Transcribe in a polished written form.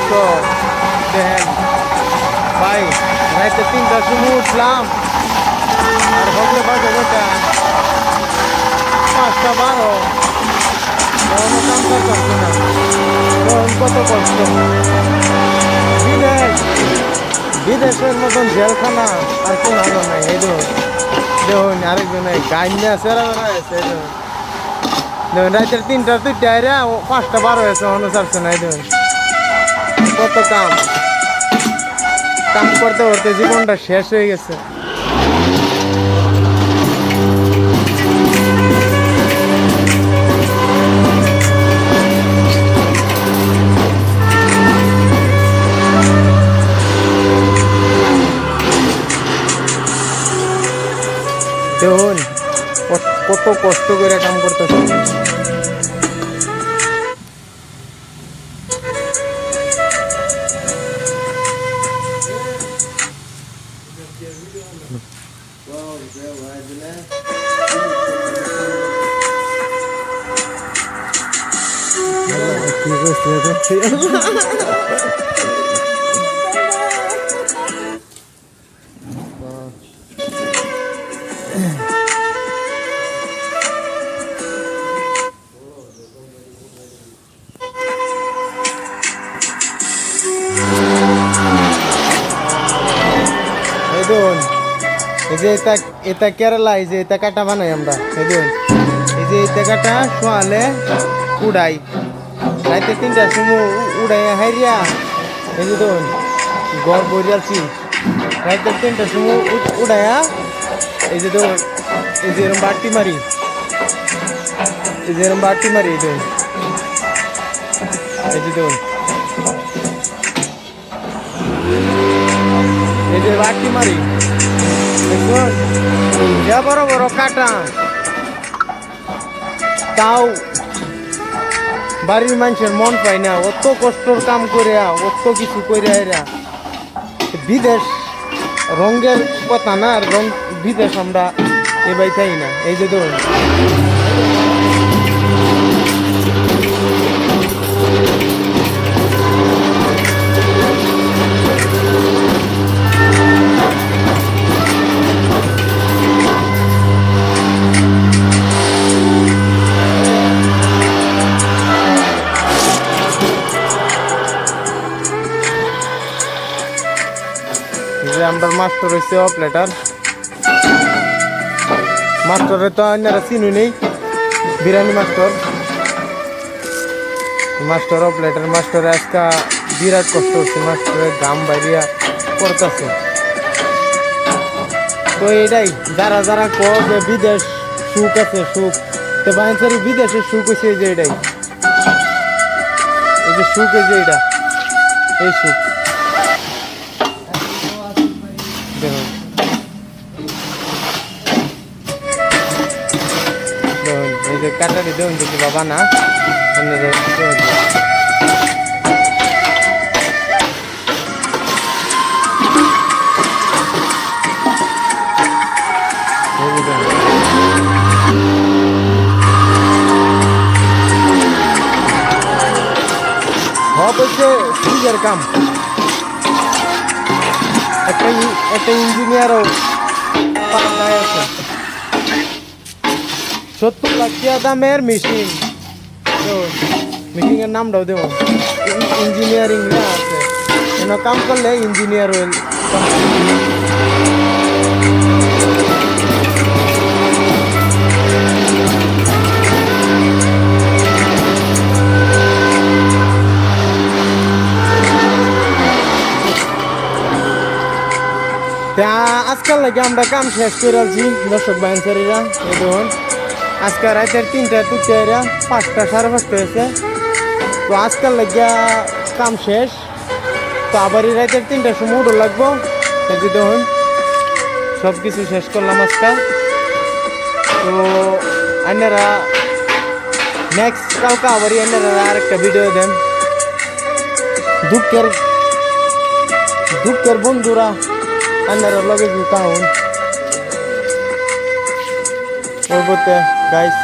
কষ্ট দেখেন ভাই, রাইতে 3টার সময় উঠলাম আর হলে বাজে কটা 5টা 12, তখনও কাম করতে না, তখন কত কষ্ট। বিদেশের মতন জেলখানা আর কোন আলো নাই। এই দেখুন আরেকজন গাইনা সেরা আছে, দেখুন রাতের 3টার 2টা 5টা 12 হয়েছে মনে চাচ্ছে না। এই দেখুন কত কাম করতে করতে জীবনটা শেষ হয়ে গেছে। দেখুন কত কষ্ট করে কাম করতেছে। কি করছে এই যে এটা কেরালা, এই যে এটা কাটা বানাই আমরা। এই যে এটা কাটা শোয়ালে উড়াই, রাইতে 3টার সময় উড়াই হাইরিয়া। এই যে দেখুন গড় বরিয়ালছি, রাইতে 3টার সময় উড়াইয়া। এই যে দেখুন এই যে এরম বাটি মারি, এই যে এরম বাটি মারি। এই দেখুন এই যে দেখুন এই যে বাটি মারি, যা বড় বড় কাটা, তাও বাড়ির মানুষের মন পায় না। অত কষ্টর কাম করিয়া, অত কিছু করিয়া এরা বিদেশ রঙের কথা না, রং বিদেশ আমরা এবার চাই না। এই যে ধরুন আমরা মাস্টার হয়েছে অপারেটর, মাস্টারে তো আপনারা চিনি নেই, বিরিয়ানি মাস্টার অপারেটর। মাস্টারে আজকে বিরাট কষ্ট হচ্ছে, মাস্টারের গাম বাইরিয়া করতেছে। তো এটাই যারা যারা কবে বিদেশ সুখ আছে, সুখ তো বাইনসারি বিদেশের সুখ হচ্ছে। এই যে এটাই, এই যে সুখ, এই যে এটা, এই সুখ দেখুন। দেখুন এই যে কাটারি দেখুন দেখি বাবা না, হচ্ছে ফ্রিজের কাম। একটা ইঞ্জিনিয়ারও আছে। 70 লাখ টাকা দামের মেশিন, তো মেশিনের নামটাও দেবো, ইঞ্জিনিয়ারিং না আছে। কেন কাম করলে ইঞ্জিনিয়ার হইল। আজকাল লাগে আমরা কাম শেষ করে আছি দর্শক বাইনসারিরা। এই দেখুন আজকে রাতের 3টা 2টা 5টা 5:30 হয়েছে। তো আজকাল লাগিয়া কাম শেষ, তো আবারই রাতের 3টার সময় উঠো লাগবো। এই যে দেখুন সব কিছু শেষ করলাম আজকে। তো আপনারা নেক্সট কালকে আবারই আপনারা আরেকটা ভিডিও দেন। দুঃখের বন্ধুরা আপনারা লগে জুতা হন। গাইস